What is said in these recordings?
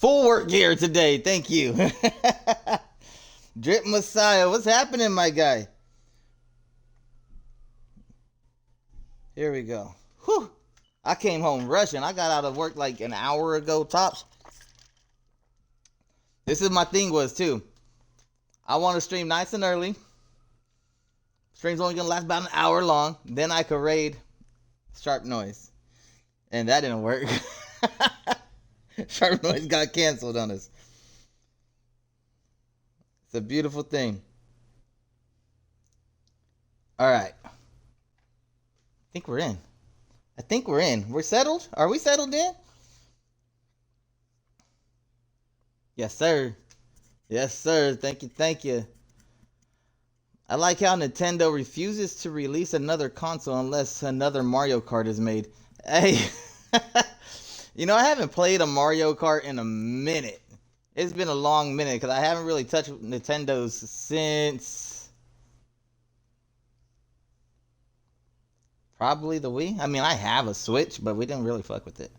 Full work gear today. Thank you. Drip Messiah. What's happening, my guy? Here we go. Whew. I came home rushing. I got out of work like an hour ago, tops. This is my thing was, too. I want to stream nice and early. Stream's only going to last about an hour long. Then I could raid Sharp Noise. And that didn't work. Sharp Noise got canceled on us. It's a beautiful thing. All right. I think we're in. We're settled? Are we settled in? Yes, sir. Yes, sir. Thank you. I like how Nintendo refuses to release another console unless another Mario Kart is made. Hey, you know, I haven't played a Mario Kart in a minute. It's been a long minute because I haven't really touched Nintendo's since probably the Wii. I mean, I have a Switch, but we didn't really fuck with it.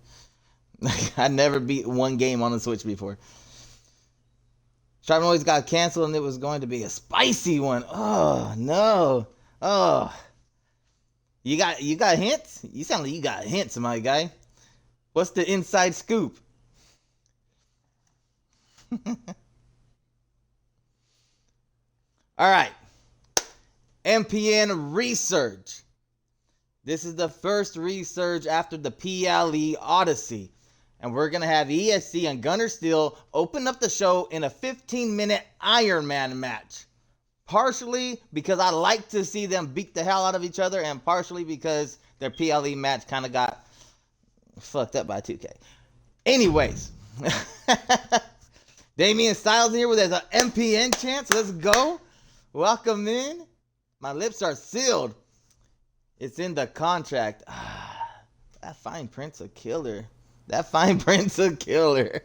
I never beat one game on the Switch before. Sharp Noise got canceled and it was going to be a spicy one. Oh, no. Oh. You got hints? You sound like you got hints, my guy. What's the inside scoop? All right. MPN Resurge. This is the first Resurge after the PLE Odyssey. And we're going to have ESC and Gunner Steel open up the show in a 15-minute Iron Man match. Partially because I like to see them beat the hell out of each other, and partially because their PLE match kind of got fucked up by 2K. Anyways, Damian Styles here with an MPN chance. Let's go. Welcome in. My lips are sealed. It's in the contract. That fine print's a killer. That fine print's a killer.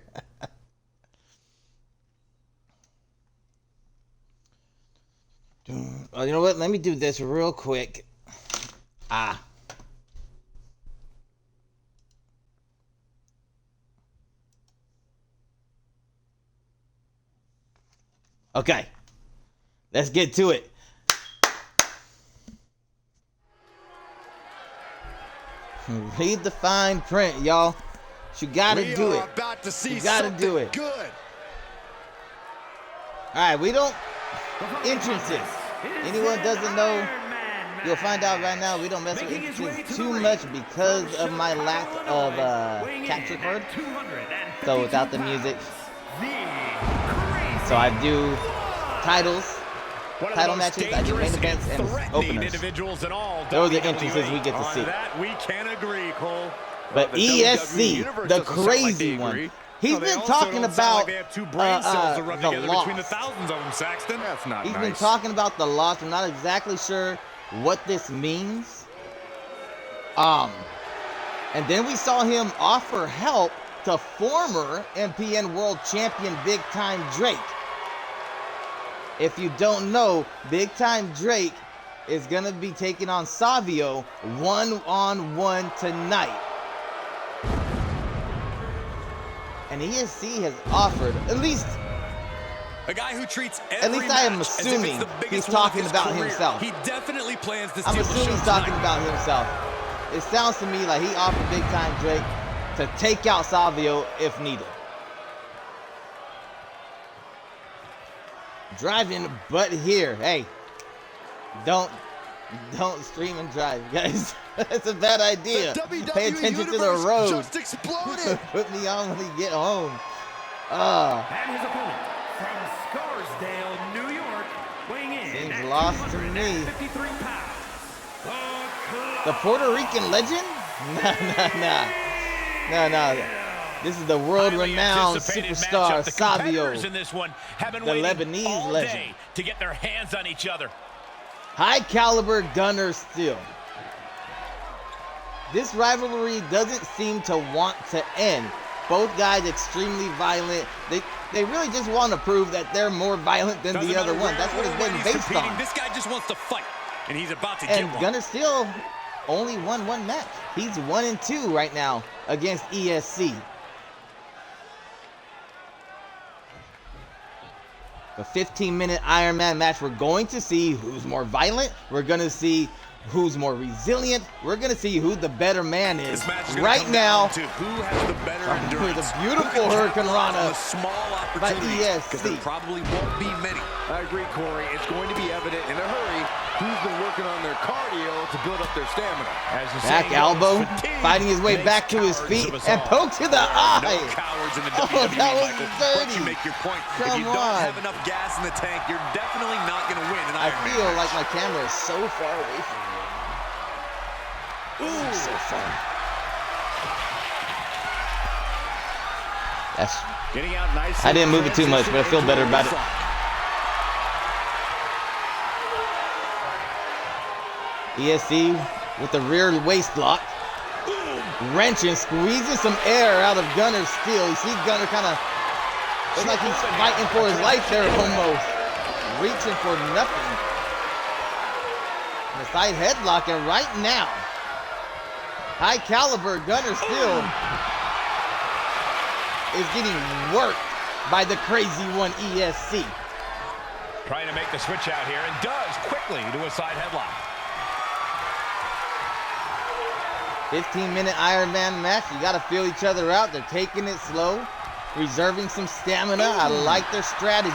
Oh, you know what? Let me do this real quick. Okay. Let's get to it. Read the fine print, y'all. You gotta do it. You gotta do it. Good. Alright, we don't entrances. Anyone doesn't know, you'll find out right now, we don't mess with entrances too much because of my lack of capture card. So without the music. So I do titles, title matches, I do main events and openers. Those are the entrances we get to see. We can agree, Cole. But ESC, the crazy one, he's been talking about the loss. He's been talking about the loss. I'm not exactly sure what this means. And then we saw him offer help to former MPN World Champion Big Time Drake. If you don't know, Big Time Drake is going to be taking on Savio one-on-one tonight. And ESC has offered, at least a guy who treats I am assuming he's talking about himself. He definitely plans to I'm assuming he's talking about himself. It sounds to me like he offered Big Time Drake to take out Savio if needed. Driving, but here, hey, don't stream and drive, guys. That's a bad idea. Pay attention to the road. Just exploded. Put me on when we get home. And his opponent from Scarsdale, New York, weighing in. Seems lost to me. 53 pounds. The Puerto Rican legend? No. This is the world-renowned superstar Savio, the Lebanese legend. To get their hands on each other. High-caliber Gunner Steel. This rivalry doesn't seem to want to end. Both guys extremely violent. They really just want to prove that they're more violent than the other one. That's what it's been based on. This guy just wants to fight, and he's about to get one. And Gunner Steel only won one match. He's 1-2 right now against ESC. The 15-minute Iron Man match. We're going to see who's more violent. We're going to see who's more resilient. We're going to see who the better man is. Right now, to who has the better endurance. the beautiful Hurricane Rana by because there ESC. probably won't be many. I agree, Corey. It's going to be evident in a hurry who's been working on their cardio to build up their stamina. As the Back saying elbow, goes, fatigue fighting his way makes back to his cowards feet of us and all. poke to the There are eye. no cowards in the Oh, WWE, that was Michael. dirty. But you make your point. If Come you don't on. have enough gas in the tank, you're definitely not going to win an I Iron Man feel match. like my camera is so far away from me. Ooh, so far. That's. Getting out nice. I didn't move it too much, but I feel better about it. ESC with the rear waist lock. Wrenching, squeezing some air out of Gunner's steel. You see Gunner kind of looks like he's fighting for his life there almost. Reaching for nothing. And the side headlock, and right now, high caliber Gunner steel is getting worked by the crazy one ESC. Trying to make the switch out here, and does quickly to a side headlock. 15-minute Iron Man match. You got to feel each other out. They're taking it slow, reserving some stamina. I like their strategy.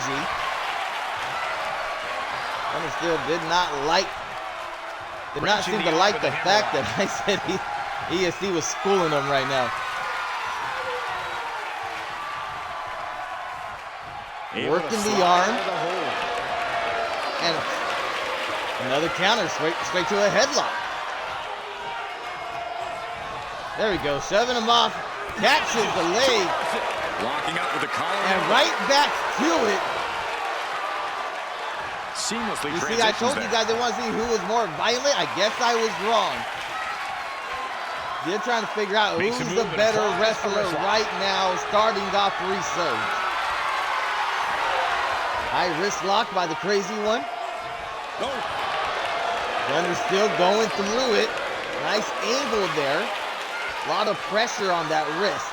Gunner still did not seem to like the fact that I said ESC was schooling him right now. Working the arm. And another counter, straight to a headlock. There we go, shoving him off, catches the leg, Locking up with the collar. and right back to it. Seamlessly You see, I told you guys they want to see who was more violent. I guess I was wrong. They're trying to figure out Makes who's a the move and better applies the wrestler wrist lock. right now, starting off Resurge. High wrist lock by the crazy one. Gunner still going through it. Nice angle there. A lot of pressure on that wrist.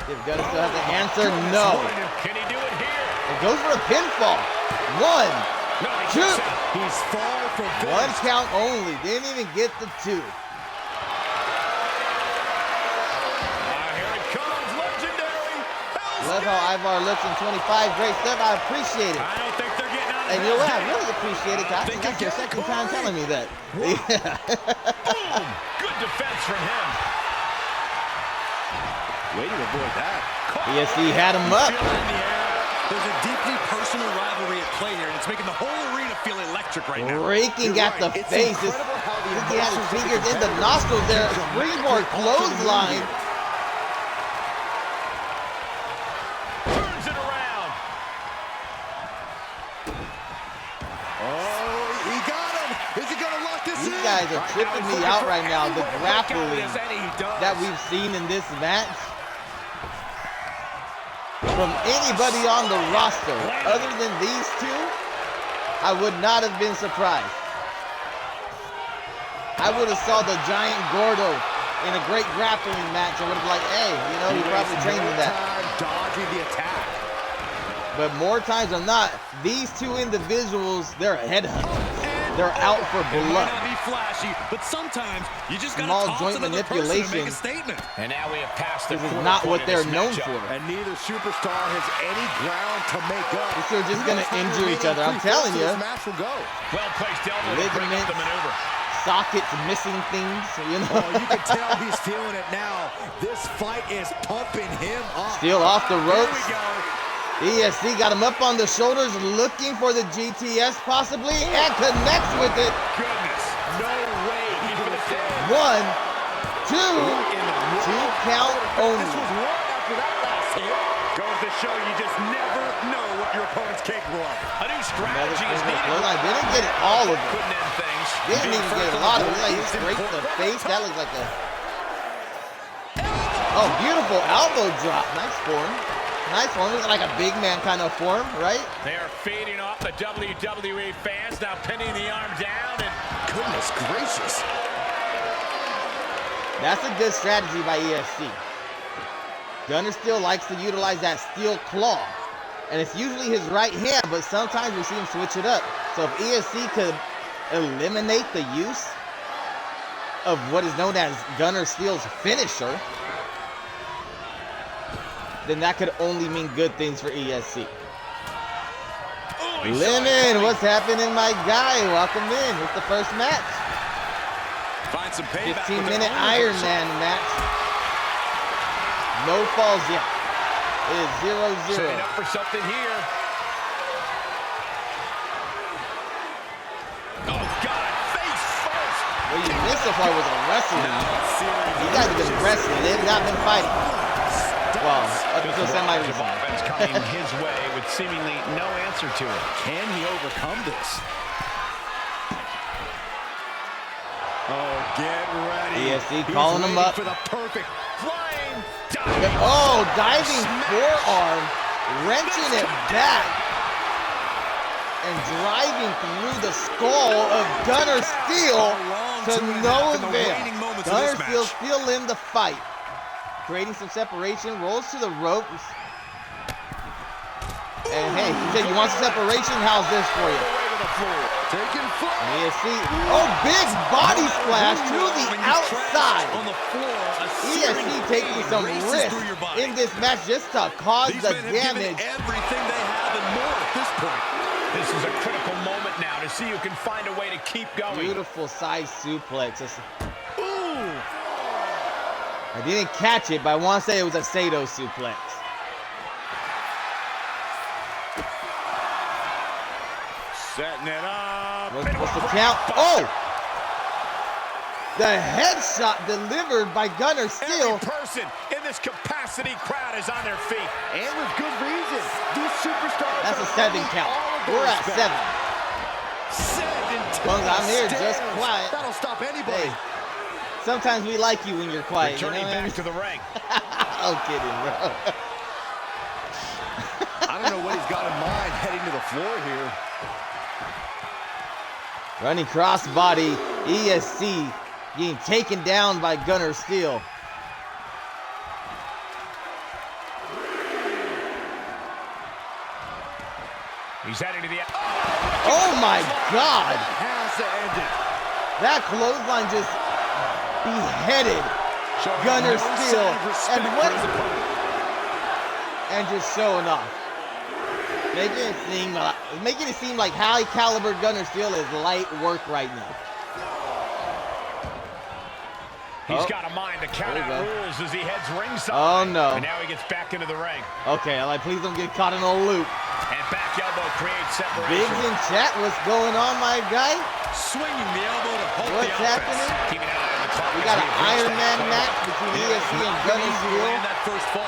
If Gunner still has the answer, no. Can he do it here? It goes for a pinfall. One, No, he two. kicks out. He's far from One finished. count only. Didn't even get the two. Here it comes, legendary. Love how Ivar looks in 25. Great stuff. I appreciate it. I don't think they're getting out of And you know what? I this. really appreciate it. I think that's your second time telling me that. Yeah. Boom. Good defense from him. Way to avoid that. ESC had him up. Feel it in the air. There's a deeply personal rivalry at play here, and it's making the whole arena feel electric right now. Raking You're at the right. It's face. incredible how the He had his emotions of fingers the in the competitor nostrils there. Springboard clothesline. Turns it around. Oh, he got him. Is he going to lock this in? These guys are tripping me out right now. The grappling And he does. that we've seen in this match from anybody on the roster other than these two, I would not have been surprised. I would have saw the giant Gordo in a great grappling match and would have been like, hey, you know, he probably trained in that. Dodging the attack. But more times than not, these two individuals, they're headhunters. They're out for It might blood. not be flashy, but sometimes you just gotta Small toss joint another person to manipulation. make a statement. And now we have passed the This is quarter not point what in they're this known matchup. for. And neither superstar has any ground to make up. These two are just gonna injure each other. I'm telling you. This match will go. Well placed elbow to break up the maneuver. Sockets missing things, you know. Oh, you can tell he's feeling it now. This fight is pumping him up. Still off the Here ropes. we go. ESC got him up on the shoulders, looking for the GTS possibly, and connects with it. Goodness. No way he could have said. 1, 2, 2 count This only. was one after that last hit. Goes to show you just never know what your opponent's capable of. A new Another strategy is finger needed. blow. I didn't get it all of it. Couldn't end things. Didn't Being even first get a on lot the of it. board Like is straight to the important. face. That looks like a... Oh, beautiful elbow drop. Nice form. Nice form. Looks like a big man kind of form, right? They are feeding off the WWE fans, now pinning the arm down, and Goodness gracious. That's a good strategy by ESC. Gunner still likes to utilize that steel claw. And it's usually his right hand, but sometimes we see him switch it up. So if ESC could eliminate the use of what is known as Gunner Steele's finisher, then that could only mean good things for ESC. Lemon, what's happening, my guy? Welcome in. It's the first match. Find some payback. 15-minute Iron Man match. No falls yet. It is 0-0. Setting up for something here. Oh, God. Face first. What you missed so far was a wrestling. These guys have been wrestling. They have not been fighting. Well, up until semi-resign. Offense coming his way with seemingly no answer to it. Can he overcome this? Oh, get ready. ESC calling him up. For the perfect flying diving. Oh, diving forearm, wrenching it back, and driving through the skull of Gunner Steele to no avail. Gunner Steele still in the fight. Creating some separation, rolls to the ropes. And hey, he said, you want some separation? How's this for you? Taking flight. ESC, oh, big body splash to the outside. On the floor, ESC taking some risk in this match just to cause the damage. Everything they have and more at this point. This is a critical moment now to see who can find a way to keep going. Beautiful side suplex. Ooh. I didn't catch it, but I want to say it was a Sato suplex. Setting it up. What's the count? Oh! The headshot delivered by Gunner Steele. Every person in this capacity crowd is on their feet. And with good reason. These superstars. That's a 7 count. We're at 7. As long as I'm here, just quiet. That'll stop anybody. Hey, sometimes we like you when you're quiet. Returning you know back to the ring. I'm kidding, bro. I don't know what he's got in mind heading to the floor here. Running crossbody, ESC getting taken down by Gunner Steele. He's heading to the... Oh my God! Has to end it. That clothesline just beheaded Gunner Steele, and just showing off. Making it seem like high caliber Gunner Steele is light work right now. He's got a mind to count out rules as he heads ringside. Oh no. And now he gets back into the ring. Okay, I'm like, please don't get caught in a loop. And back elbow creates separation. Biggs in chat, what's going on, my guy? Swinging the elbow to hold What's the offense. happening? Keeping an eye on the clock. We got an Iron Man match between ESC and Gunner Steele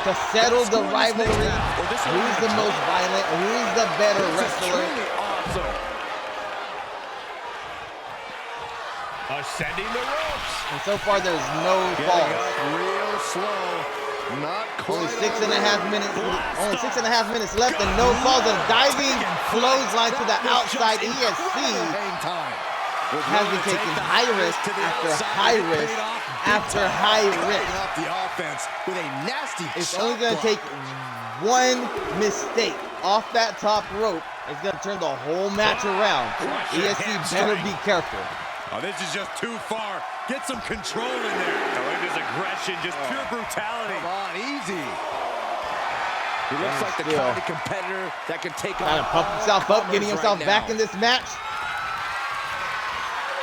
to settle the rivalry. Who's the most violent? Who's the better wrestler? Awesome. Ascending the ropes. And so far, there's no falls. Real slow. Not quite. Only 6.5 minutes. Only 6.5 minutes left, and no falls. A diving clothesline to the outside. ESC has been taking high risk after high risk after high risk. The offense with a nasty. It's only going to take one mistake off that top rope. It's going to turn the whole match around. ESC better be careful. Oh, this is just too far. Get some control in there. Oh, look at his aggression, just pure brutality. Come on, easy. He looks like the kind of competitor that can take on. Trying to pump himself up, getting himself back in this match.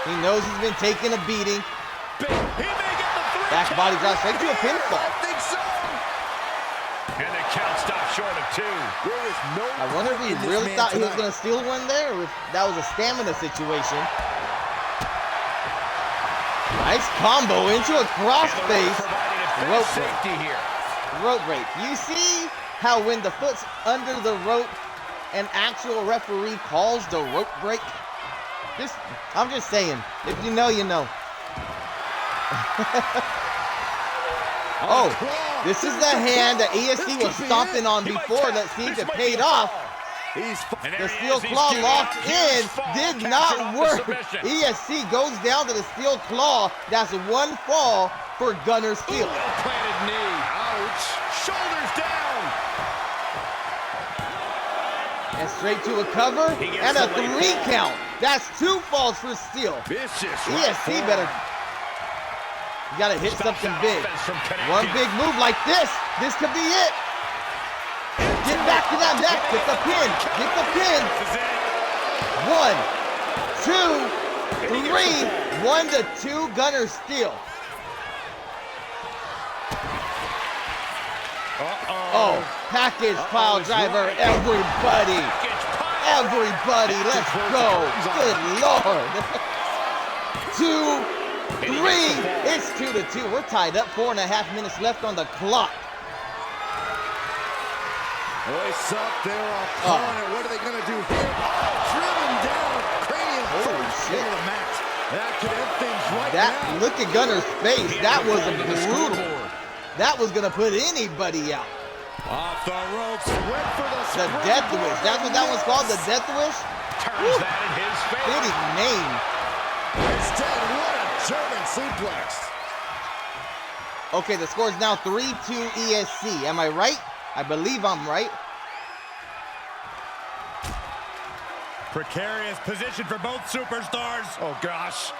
He knows he's been taking a beating. He may get the 3 Back body drop straight to a pinfall. I think so. And the count stops short of 2. There is no. I wonder if he really thought he was going to steal one there, or if that was a stamina situation. Nice combo into a crossface. Rope break. Rope break. You see how when the foot's under the rope, an actual referee calls the rope break? I'm just saying. If you know, you know. Oh, this is the hand that ESC was stomping on before. Let's see if it paid off. The steel claw locked in, did not work. ESC goes down to the steel claw. That's one fall for Gunner Steele. Planted knee. Ouch. Shoulders down. And straight to a cover and a 3 count. That's 2 falls for Steel. ESC better. You gotta hit something big. One big move like this. This could be it. Get back to that neck. Get the pin. Get the pin. 1, 2, 3. 1 to 2. Gunner Steel. Oh, package pile driver. Everybody. Everybody, let's go. Good Lord. 2, 3. It's 2 to 2. We're tied up. 4.5 minutes left on the clock. Voice up their opponent. What are they going to do here? Driven down. Cranium first into the mat. That could end things right now. Look at Gunner's face. That was brutal. That was going to put anybody out. Off the ropes. Went for the death wish. That's what that one's called, the death wish? Turns that in his favor. Fitting name. Instead, what a German suplex. Okay, the score is now 3-2 ESC. Am I right? I believe I'm right. Precarious position for both superstars. Oh, gosh.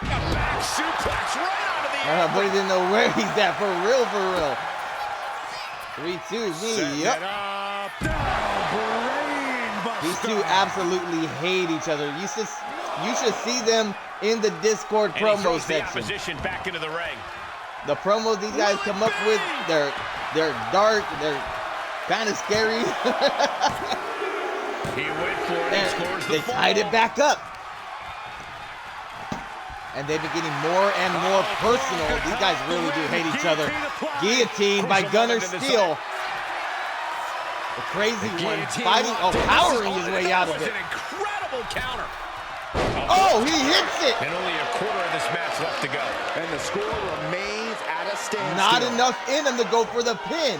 A back suplex right onto the apron. But he didn't know where he's at. For real, for real. 3-2 is me. Yep. These two absolutely hate each other. You should see them in the Discord promo section. The opposition back into the ring. The promos these guys come up with, they're dark, they're kind of scary. He went for it. He scores the they tied it back up. And they've been getting more and more personal. These guys really do hate each other. Guillotine by Gunner Steel. The crazy one fighting, powering his way out of it. An incredible counter. Oh, he hits it. And only a quarter of this match left to go. And the score remains at a standstill. Not enough in him to go for the pin.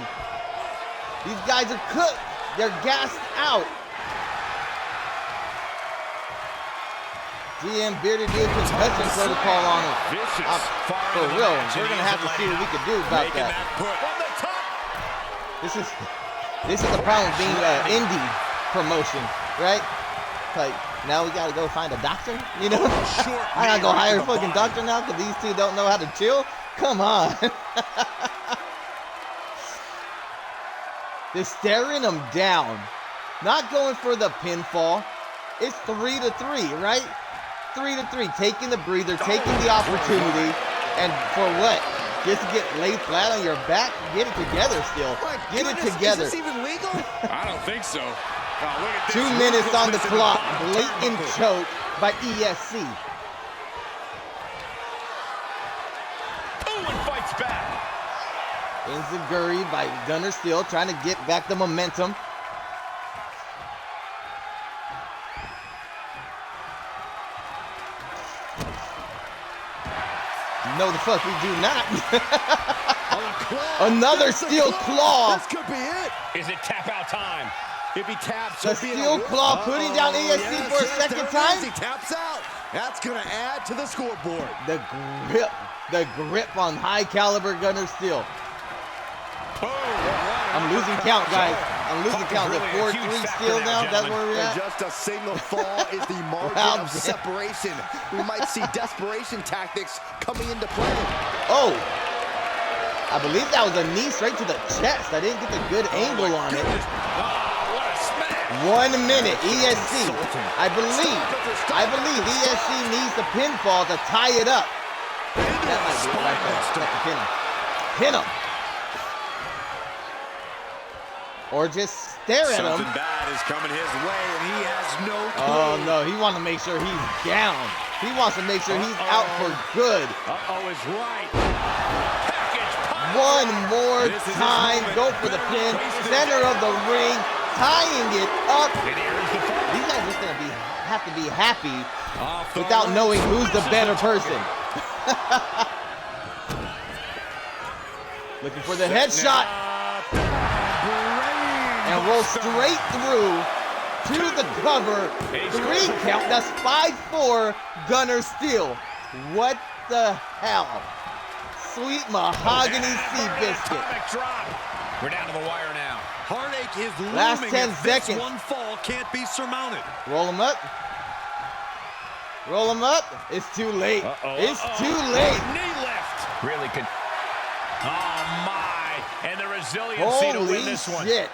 These guys are cooked. They're gassed out. GM Bearded do a concussion protocol on him. For real, we're gonna have to see what we can do about that. This is the problem with being an indie promotion, right? Like now we gotta go find a doctor, you know? I gotta go hire a fucking doctor now because these two don't know how to chill. Come on. They're staring them down, not going for the pinfall. It's 3-3, right? 3-3, taking the breather, taking the opportunity, and for what? Just to get laid flat on your back? Get it together still. Get it together. Is this even legal? I don't think so. Oh, look at this. 2 minutes on the clock. Blatant choke by ESC. Ooh, and fights back. Enziguri by Gunner Steel, trying to get back the momentum. No, the fuck we do not. Another steel claw. This could be it. Is it tap out time? If he taps, The steel claw putting down ESC for a second time. He taps out. That's going to add to the scoreboard. The grip on high caliber Gunner Steel. I'm losing count, guys. I'm losing count. The 4-3 Steel now. That's where we're at. And just a single fall is the margin of separation. We might see desperation tactics coming into play. Oh, I believe that was a knee straight to the chest. I didn't get the good angle on it. What a smash. 1 minute, ESC. I believe ESC needs the pinfall to tie it up. That might be it right there. Pin him. Pin him. Or just stare at him. Something bad is coming his way, and he has no clue. Oh, no. He wants to make sure he's down. He wants to make sure he's out for good. Uh-oh is right. One more time. Go for the pin. Center of the ring. Tying it up. These guys are just going to have to be happy without knowing who's the better person. Looking for the headshot. And roll straight through to the cover. 3 count. That's 5-4 Gunner Steel. What the hell? Sweet mahogany sea biscuit. We're down to the wire now. Heartache is looming. Last 10 if this seconds. one fall can't be surmounted. Roll him up. Roll him up. It's too late. It's too late. Knee lift. Really could. Oh, my. And the resiliency to win this one. Holy shit.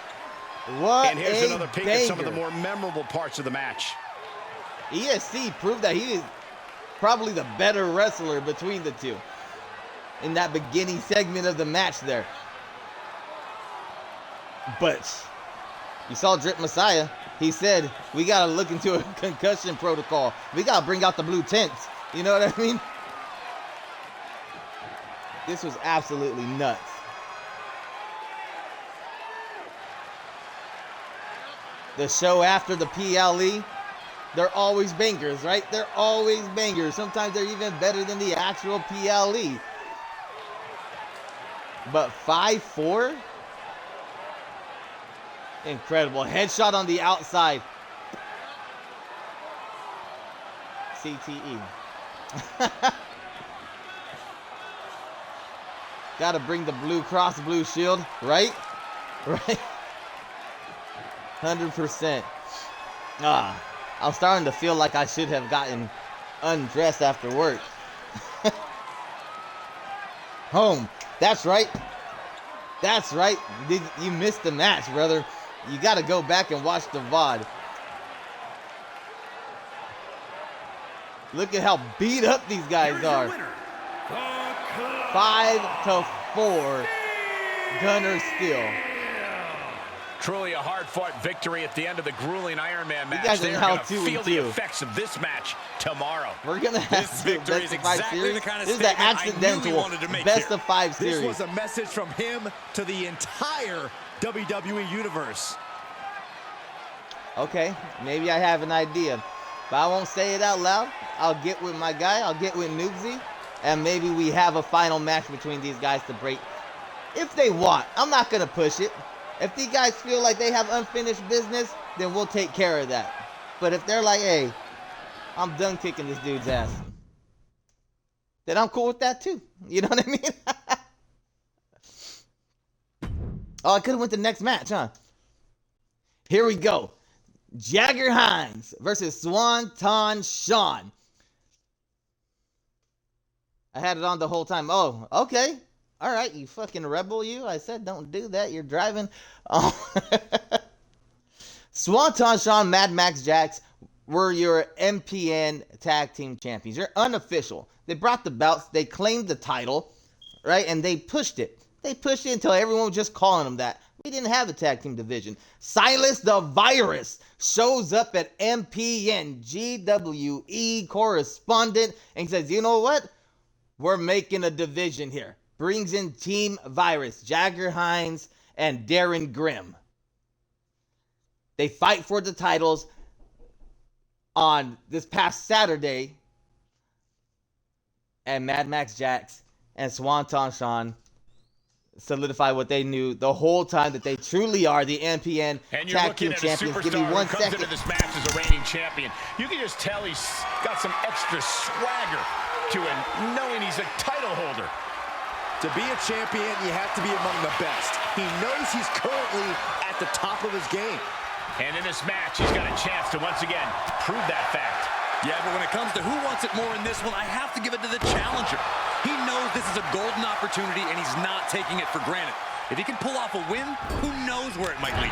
What and here's another peek banger. at some of the more memorable parts of the match. ESC proved that he is probably the better wrestler between the two in that beginning segment of the match there. But you saw Drip Messiah. He said, we got to look into a concussion protocol. We got to bring out the blue tents. You know what I mean? This was absolutely nuts. The show after the PLE, they're always bangers, right? They're always bangers. Sometimes they're even better than the actual PLE. But 5-4? Incredible. Headshot on the outside. CTE. Gotta bring the blue cross, blue shield, right? Right? 100%. I'm starting to feel like I should have gotten undressed after work. Home. That's right. That's right. You missed the match, brother. You got to go back and watch the VOD. Look at how beat up these guys are. 5-4. Gunner Steel. Truly a hard-fought victory at the end of the grueling Iron Man match. You guys are They're now going to 2-2. feel the effects of this match tomorrow. We're going to have This the victory best is of 5 exactly series. the kind of This is the statement I knew we accidental wanted to make best here. of 5 series. This was a message from him to the entire WWE Universe. Okay, maybe I have an idea, but I won't say it out loud. I'll get with my guy. I'll get with Noobsy, and maybe we have a final match between these guys to break. If they want, I'm not going to push it. If these guys feel like they have unfinished business, then we'll take care of that. But if they're like, hey, I'm done kicking this dude's ass, then I'm cool with that too. You know what I mean? Oh, I could have went to the next match, huh? Here we go. Jagger Hines versus Swanton Sean. I had it on the whole time. Oh, okay. All right, you fucking rebel, you. I said don't do that. You're driving. Oh. Swanton Sean, Mad Max Jax were your MPN Tag Team Champions. You're unofficial. They brought the belts. They claimed the title, right? And they pushed it. They pushed it until everyone was just calling them that. We didn't have a tag team division. Silas the Virus shows up at MPN GWE correspondent and says, you know what? We're making a division here. Brings in Team Virus, Jagger Hines and Darren Grimm. They fight for the titles on this past Saturday. And Mad Max Jax and Swanton Sean solidify what they knew the whole time, that they truly are the MPN Tag Team Champions. Give me 1 second. Into this match as a reigning champion. You can just tell he's got some extra swagger to him, knowing he's a title holder. To be a champion, you have to be among the best. He knows he's currently at the top of his game. And in this match, he's got a chance to once again prove that fact. Yeah, but when it comes to who wants it more in this one, I have to give it to the challenger. He knows this is a golden opportunity, and he's not taking it for granted. If he can pull off a win, who knows where it might lead.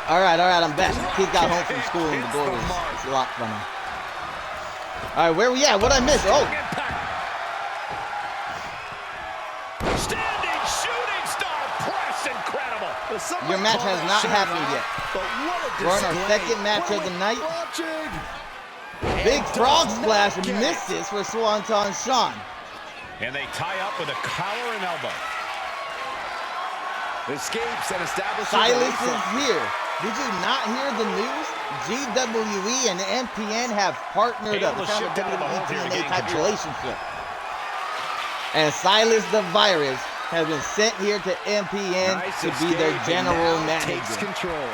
All right, I'm back. Kid got home from school and the door was locked for me. All right, where we at? What I missed? Oh. Standing shooting star press, incredible. Your match has not happened yet. We're on our second match of the night. Big frog splash misses for Swanton Sean. And they tie up with a collar and elbow. Escapes and establishes. Silas is here. Did you not hear the news? GWE and MPN have partnered up. It's kind of a WWE TNA type relationship. And Silas the Virus has been sent here to MPN to be their general manager. Takes control.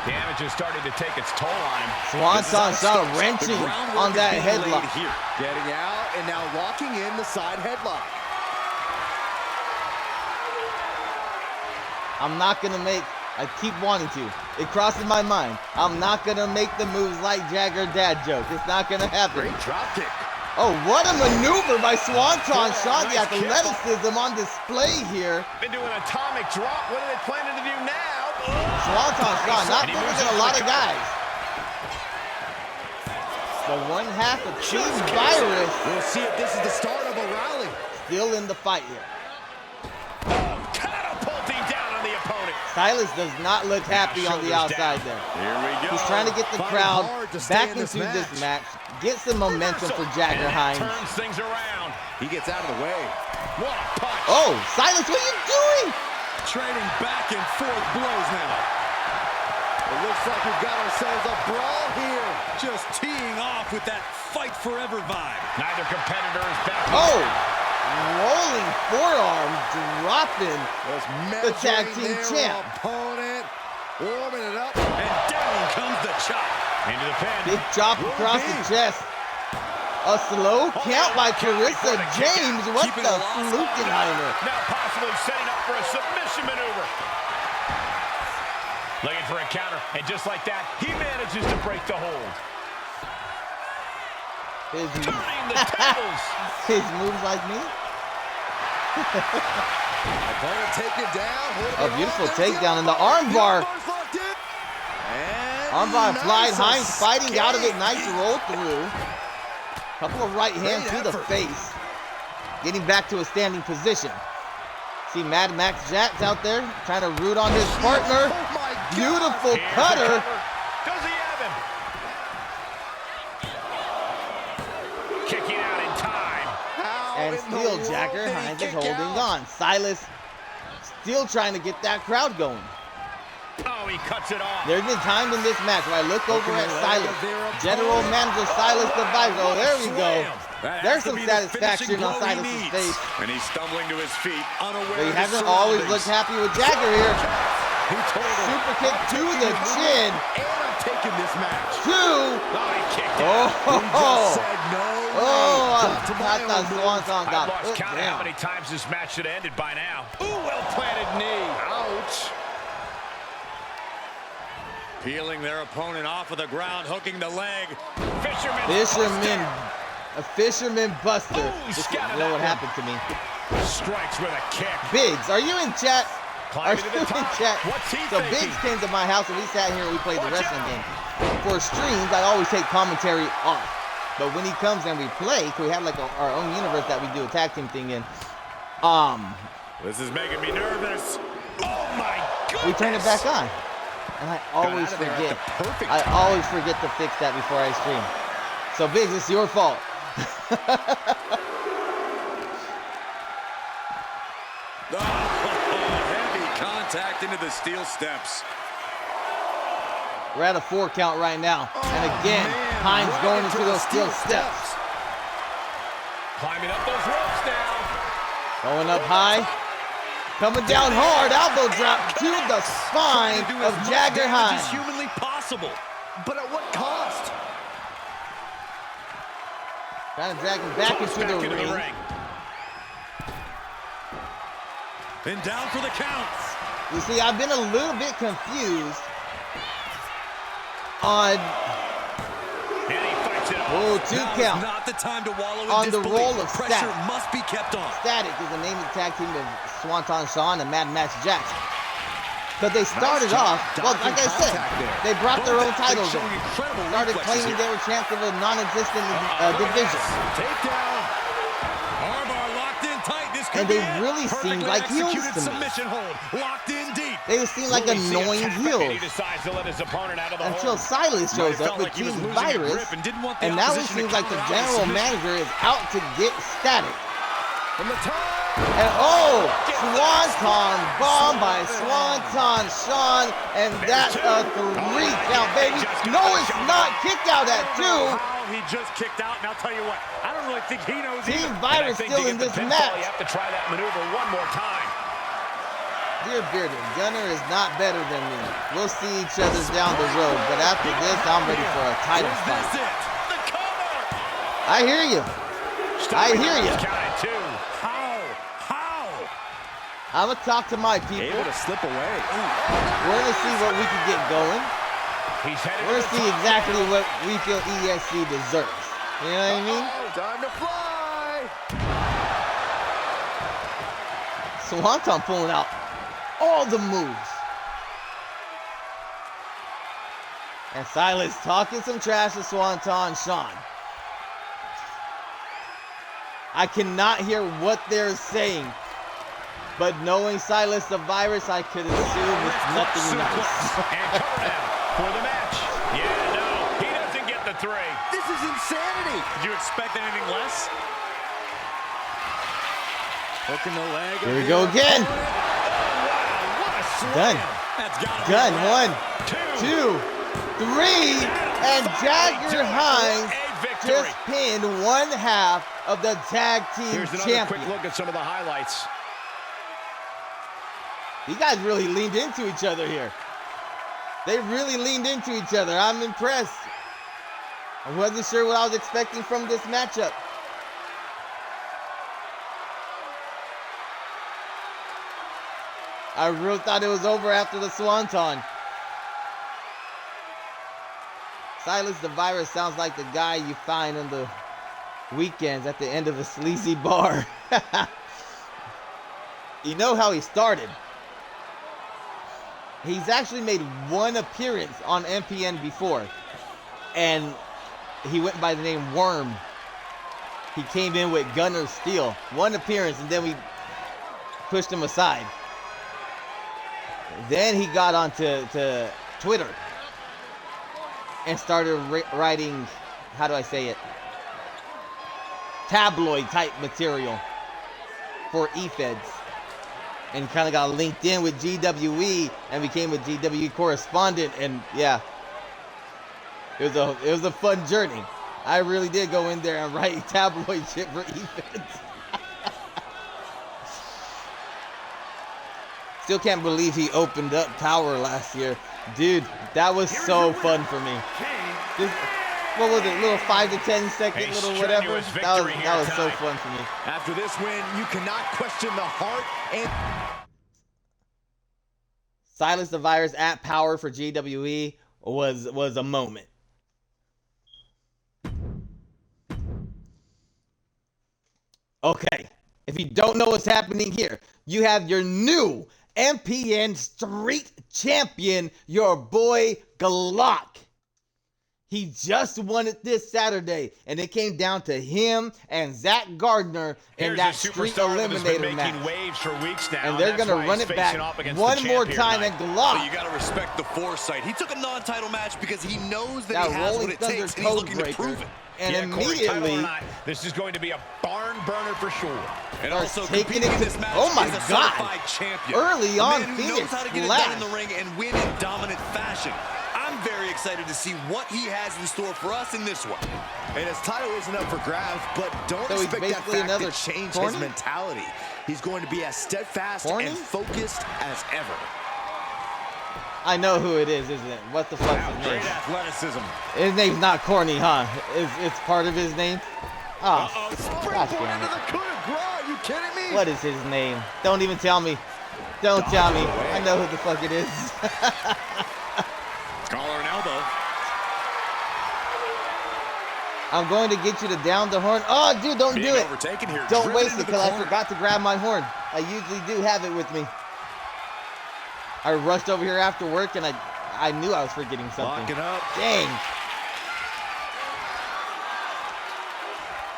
Damage is starting to take its toll on him. Swanton shot wrenching on that headlock. Here. Getting out and now locking in the side headlock. I'm not going to make, I keep wanting to. It crosses my mind. I'm not going to make the moves like Jagger dad joke. It's not going to happen. Great drop kick. Oh, what a maneuver by Swanton. Sean, the athleticism on display here. Into an atomic drop. What are they planning to do now? Swanton, Sean, not bigger than a lot of guys. The one half of Team Virus. We'll see if this is the start of a rally. Still in the fight here. Catapulting down on the opponent. Silas does not look happy on the outside there. Here we go. He's trying to get the crowd back into this match. Get some momentum for Jagger Hines. Turns things around. He gets out of the way. What a punch. Oh, Silas, what are you doing? Trading back and forth blows now. It looks like we've got ourselves a brawl here. Just teeing off with that fight forever vibe. Neither competitor is back. Oh, rolling forearm, dropping the tag team champ. Opponent, warming it up. And down comes the chop. Into the pin. Big chop across the chest. A slow count by Carissa James. What the Flukenheimer? Now possibly setting up for a submission maneuver. Looking for a counter, and just like that, he manages to break the hold. Turning the tables. His moves like me. Opponent taken down. A beautiful takedown in the armbar. Armbar applied. Hines fighting out of it. Nice roll through. Couple of right hands to the face. Getting back to a standing position. See Mad Max Jax out there trying to root on his partner. Beautiful cutter. Does he have him? Kicking out in time. And still Jagger Hines is holding on. Silas still trying to get that crowd going. Oh, he cuts it off. There's been time in this match where I look over at Silas. General Manager Silas Device. Oh, there we go. There's some satisfaction on Silas's face. And he's stumbling to his feet, unaware. But he hasn't always looked happy with Jagger here. Super kick to the chin. And I'm taking this match. Two. Oh, he kicked Oh, out. I thought Swanson got I've lost put count of how down. many times this match should have ended by now. Ooh, well-planted knee. Ouch. Peeling their opponent off of the ground, hooking the leg. A fisherman buster. Ooh, This is scattered what that happened to me. Strikes with a kick. Biggs, are you in chat? Are Climbing you to the in top. chat? What's he So thinking? Biggs came to my house and we sat here and we played the Watch wrestling out. game. For streams, I always take commentary off. But when he comes and we play, 'cause we have like our own universe that we do a tag team thing in. This is making me nervous. Oh, my goodness. We turn it back on. And I always out of there at forget. the perfect I always forget to fix that before I stream. So Biggs, it's your fault. Heavy contact into the steel steps. We're at a 4 count right now. And again, Hines going into those steel steps. Climbing up those ropes now. Going up high. Coming down hard. Elbow drop to the spine Do of as much Jagger damage as Hines. humanly possible. But at what cost? Trying to drag him back into the ring. And down for the count. You see, I've been a little bit confused on And he fights it off. 2 Now is count. not the time to wallow in On the disbelief. roll of Pressure Static. must be kept on. Static is the name of the tag team of Swanton Shawn and Mad Max Jax. But they started off, well, like I said, they brought their own titles in. Showing incredible Started reflexes claiming here. they were champs of a non-existent division. Takedown. Armbar locked in tight. This could And be they it. really seemed Perfectly like heels executed to me. submission hold. Locked in deep. They seemed like Will we see a annoying tap back and heels He decides to let his opponent out of the until hold. Silas shows Might up have felt with like he was Team losing a Virus. grip and didn't want the And now it opposition to seems like the counter out with general submission. manager is out to get Static. From the top. And Swanton bomb by Swanton Shawn, and that's a 3 count, baby. No, it's not. Kicked out at 2. How he just kicked out, and I'll tell you what, I don't really think he knows Team either. And I Virus think still to in get this the pinfall, match. You have to try that maneuver one more time. Dear Bearded, Gunner is not better than me. We'll see each other down the road, but after this, I'm ready for a title fight. The cover. I hear you. I hear you. Count 2. How? I'm going to talk to my people. Able to slip away. We're going to see what we can get going. He's headed We're going to to the see top. exactly what we feel ESC deserves. You know what I mean? Time to fly. Swanton pulling out all the moves. And Silas talking some trash to Swanton Sean. I cannot hear what they're saying, but knowing Silas the Virus, I could assume it's nothing nice. And cover now for the match. Yeah, no, he doesn't get the 3. This is insanity. Did you expect anything less? Hooking the leg. Here we go again. Done. That's gotta be Done. a wrap. 1, 2, 3, and Jagger Hines just pinned one half of the tag team Here's another champion. quick look at some of the highlights. You guys really leaned into each other here. They really leaned into each other. I'm impressed. I wasn't sure what I was expecting from this matchup. I really thought it was over after the Swanton. Silas the Virus sounds like the guy you find on the weekends at the end of a sleazy bar. You know how he started. He's actually made one appearance on MPN before, and he went by the name Worm. He came in with Gunner Steel. One appearance, and then we pushed him aside. Then he got onto Twitter and started writing, how do I say it, tabloid type material for eFeds, and kind of got linked in with GWE and became a GWE correspondent. And yeah, it was a fun journey. I really did go in there and write tabloid shit for eFeds. Still can't believe he opened up Power last year. Dude, that was so fun for me. This, what was it, little 5 to 10 second little whatever? That was so fun for me. After this win, you cannot question the heart and... Silas the Virus at Power for GWE was a moment. Okay, if you don't know what's happening here, you have your new MPN Street Champion, your boy Glock. He just won it this Saturday, and it came down to him and Zach Gardner in that Street Eliminator match. Waves for weeks now, and they're going to run it back one more time at Glock. So you got to respect the foresight. He took a non-title match because he knows that he has what it takes, and he's looking to prove it. And immediately, this is going to be a barn burner for sure. And also taking competing it in to, this match oh my is a God, certified champion. early on, a man who Phoenix knows how to get it done in the ring and win in dominant fashion. I'm very excited to see what he has in store for us in this one. And his title isn't up for grabs, but don't expect that fact to change his mentality. He's going to be as steadfast and focused as ever. I know who it is, isn't it? What the fuck's his name? Great athleticism. His name's not Corny, huh? It's part of his name? Oh, gosh damn it. Are you kidding me? What is his name? Don't even tell me. Don't tell me. I know who the fuck it is. Collar and elbow. I'm going to get you to down the horn. Oh, dude, don't do it. Here, don't waste it, because I forgot to grab my horn. I usually do have it with me. I rushed over here after work, and I knew I was forgetting something. Locking up. Dang.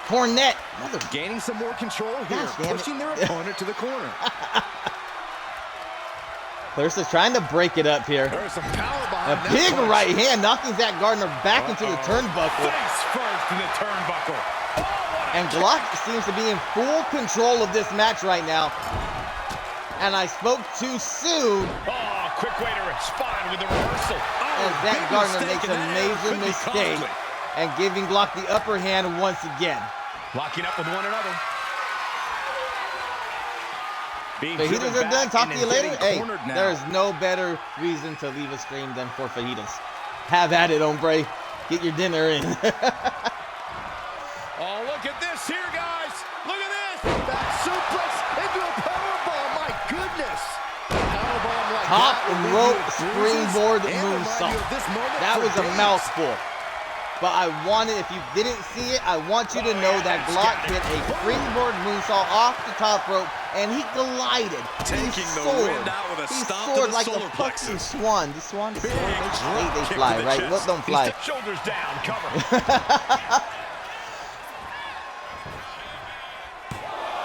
Cornette. Gaining some more control here, pushing their opponent to the corner. Clarissa's trying to break it up here. There's some power behind A big right hand knocking Zach Gardner back into the turnbuckle. Face first in the turnbuckle. And Glock seems to be in full control of this match right now. And I spoke too soon. Oh, quick way to respond with the reversal. And Zach Gardner makes a major mistake and giving Glock the upper hand once again. Locking up with one another. Fajitas are done. Talk to you later. Hey, there's no better reason to leave a stream than for fajitas. Have at it, hombre. Get your dinner in. Oh, look at this here, guys. Look at this. Back suplex into a powerbomb. My goodness. Powerbomb like Top that will rope leave you springboard bruises and moonsault. remind you of this moment That for was a days. mouthful. But I wanted, if you didn't see it, I want you to know that Glock hit a springboard moonsault off the top rope, and he glided. Taking he the soared. wind out with a He stomp to soared the like a solar fucking plexus. swan. The swans soar. They kick fly, to the right? chest. What don't fly? Shoulders down, cover.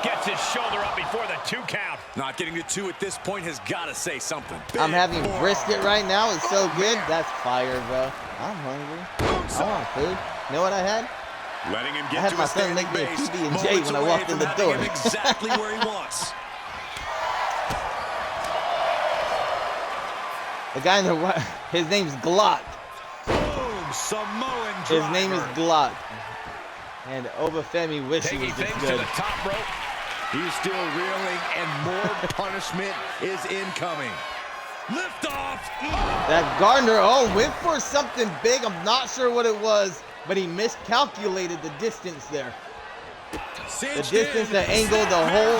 Gets his shoulder up before the 2 count. Not getting to 2 at this point has got to say something. I'm having Big brisket forearm. right now. It's so good. That's fire, bro. I'm hungry. I want food. You know what I had? Letting him I get had to my a son standing make me a base. PB&J Moments when I away walked in from the having door. him exactly where he wants. The guy in the right, his name's Glock. Boom, Samoan driver. His name is Glock. And Obafemi wish he Taking was this things to good. the top rope. He's still reeling, and more punishment is incoming. Lift off. That Gardner, went for something big. I'm not sure what it was, but he miscalculated the distance there. The distance, the angle, the whole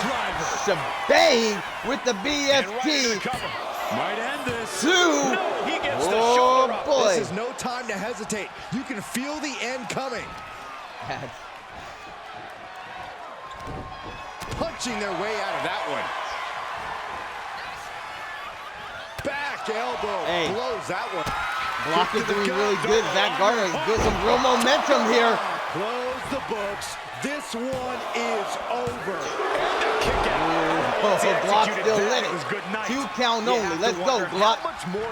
shebang with the And right into the BFT. cover. Might end this. 2. No, he gets the Oh shoulder up. boy. This is no time to hesitate. You can feel the end coming. Punching their way out of that one. Back elbow Hey. blows that one. Glock is Kick to the doing gut. really good. Zach Gardner is good. Some real momentum here. Close the books. This one is over. Glock still in it. 2 count only. Let's go, Glock.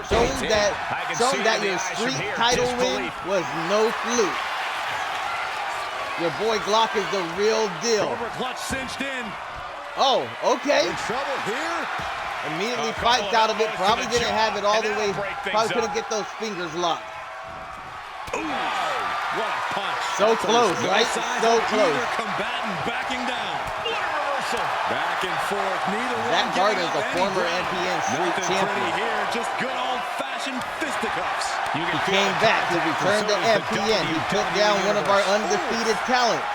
Show him that your street title win was no fluke. Your boy Glock is the real deal. Over clutch cinched in. Oh, okay. In trouble here. Immediately A couple fights of out of it. elbows to Probably the didn't jaw, have it all and the that'll way. break things Probably couldn't up. get those fingers locked. What a punch. So close, right? Signs So of close. either combatant backing down. What a reversal. Back and forth. Neither Zach one Gardner giving is a up any former ground. MPN street Nothing champion. pretty here. Just good old-fashioned fisticuffs. You can He feel came the back. He contact returned to from some of the MPN. He took WWE down one of our universe. undefeated talents.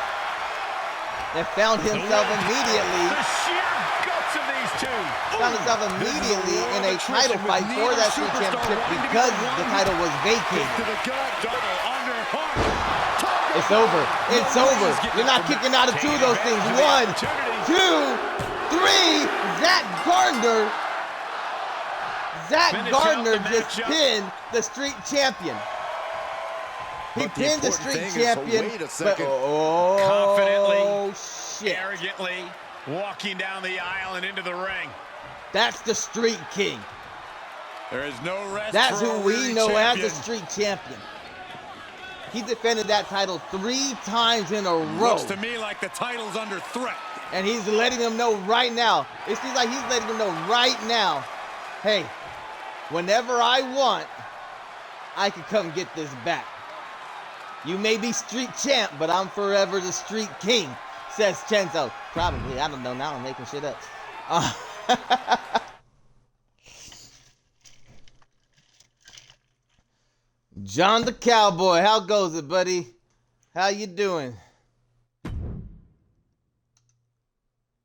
And found himself immediately. The sheer guts of these two. Found himself immediately in a title fight for that street championship because the title was To vacated. the gut. Double underhook. It's over. It's over. You're not kicking out of 2 of those things. 1, 2, 3. Zach Gardner. Zach Finish out Gardner the just matchup. pinned the street champion. He But the pinned the important street thing is, champion. wait a But, second. oh, shit. Arrogantly walking down the aisle and into the ring. That's the street king. There is no rest That's for who a we weary know as champion. the street champion. He defended that title 3 times in a row. Looks to me like the title's under threat. And he's letting them know right now. It seems like he's letting them know right now, hey, whenever I want, I can come get this back. You may be street champ, but I'm forever the street king, says Chenzo. Probably, I don't know, now I'm making shit up. John the Cowboy, how goes it, buddy? How you doing?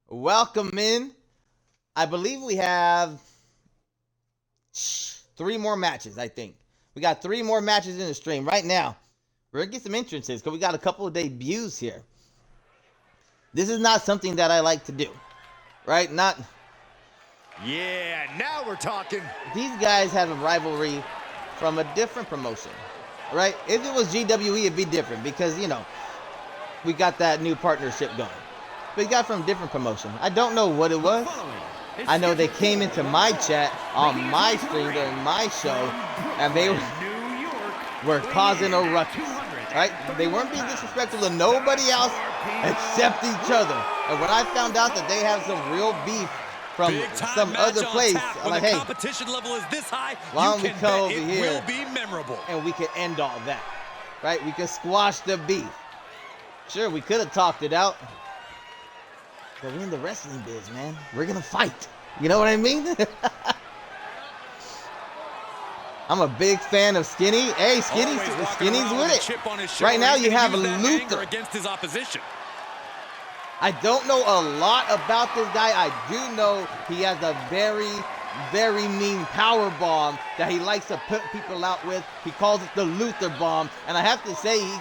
Welcome in. I believe we have 3 more matches, I think. We got 3 more matches in the stream right now. We're going to get some entrances because we got a couple of debuts here. This is not something that I like to do, right? Yeah, now we're talking. These guys have a rivalry from a different promotion, right? If it was GWE, it'd be different because, you know, we got that new partnership going. But we got from a different promotion. I don't know what it was. I know they came into my chat on my stream during my show, and they were causing a ruckus, right? They weren't being disrespectful to nobody else except each other. And when I found out that they have some real beef from Big-time some match other on place, tap. I'm When like, the hey, competition level is this high, why you don't we can come bet over it here will be memorable. and we can end all that, right? We can squash the beef. Sure, we could have talked it out. But we're in the wrestling biz, man. We're gonna fight. You know what I mean? I'm a big fan of Skinny. Hey, Skinny's with it. Right now you have Luther against his opposition. I don't know a lot about this guy. I do know he has a very, very mean power bomb that he likes to put people out with. He calls it the Luther bomb. And I have to say, he